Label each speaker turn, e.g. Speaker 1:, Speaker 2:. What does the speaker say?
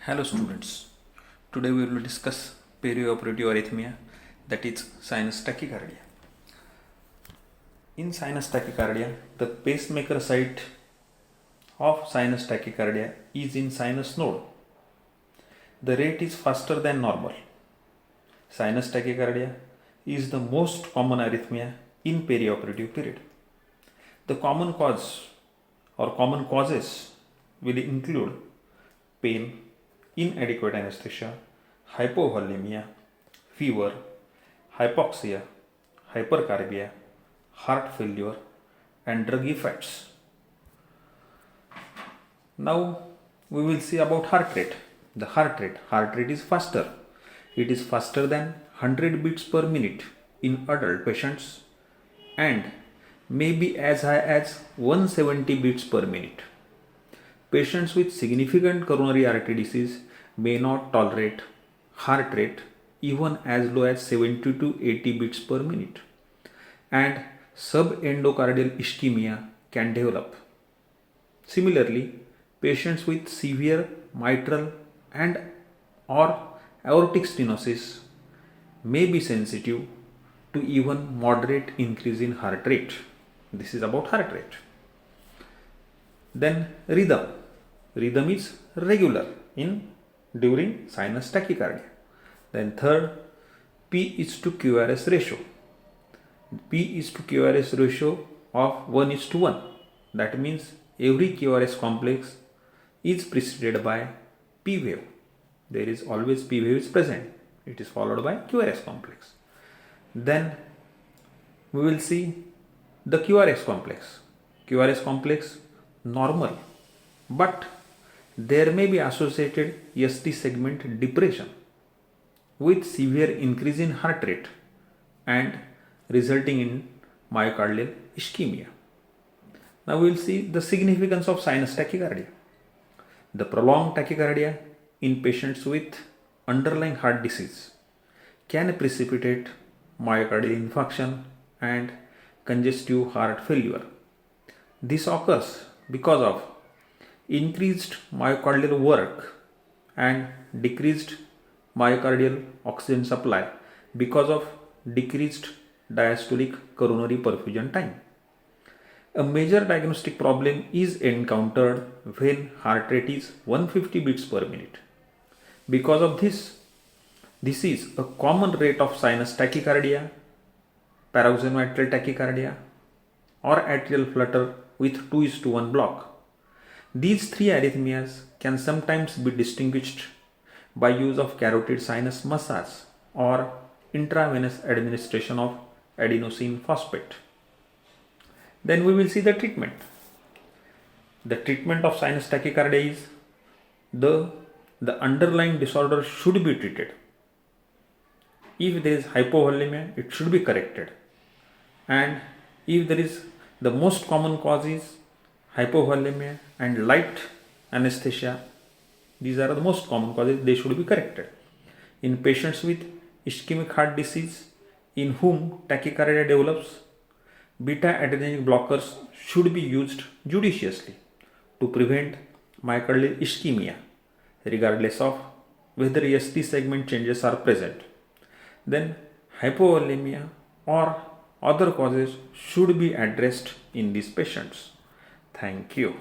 Speaker 1: Hello students, today we will discuss perioperative arrhythmia, that is sinus tachycardia. In sinus tachycardia, the pacemaker site of sinus tachycardia is in sinus node. The rate is faster than normal. Sinus tachycardia is the most common arrhythmia in perioperative period. The common cause or common causes will include pain, inadequate anesthesia, hypovolemia, fever, hypoxia, hypercarbia, heart failure, and drug effects. Now we will see about heart rate. The heart rate is faster. It is faster than 100 beats per minute in adult patients and may be as high as 170 beats per minute. Patients with significant coronary artery disease may not tolerate heart rate even as low as 70 to 80 beats per minute, and subendocardial ischemia can develop. Similarly, patients with severe mitral and or aortic stenosis may be sensitive to even moderate increase in heart rate. This is about heart rate. Then rhythm. Rhythm is regular during sinus tachycardia. Then third, P is to QRS ratio. P is to QRS ratio of 1:1. That means every QRS complex is preceded by P wave. There is always P wave is present. It is followed by QRS complex. Then we will see the QRS complex. QRS complex normal, but there may be associated ST segment depression with severe increase in heart rate and resulting in myocardial ischemia. Now we will see the significance of sinus tachycardia. The prolonged tachycardia in patients with underlying heart disease can precipitate myocardial infarction and congestive heart failure. This occurs because of increased myocardial work and decreased myocardial oxygen supply because of decreased diastolic coronary perfusion time. A major diagnostic problem is encountered when heart rate is 150 beats per minute. Because of this is a common rate of sinus tachycardia, paroxysmal atrial tachycardia, or atrial flutter with 2:1 block. These three arrhythmias can sometimes be distinguished by use of carotid sinus massage or intravenous administration of adenosine phosphate. Then we will see the treatment. The treatment of sinus tachycardia is the underlying disorder should be treated. If there is hypovolemia, it should be corrected. And if there is, the most common cause is hypovolemia and light anesthesia. These are the most common causes, they should be corrected. In patients with ischemic heart disease in whom tachycardia develops, beta adrenergic blockers should be used judiciously to prevent myocardial ischemia regardless of whether ST segment changes are present. Then hypovolemia or other causes should be addressed in these patients. Thank you.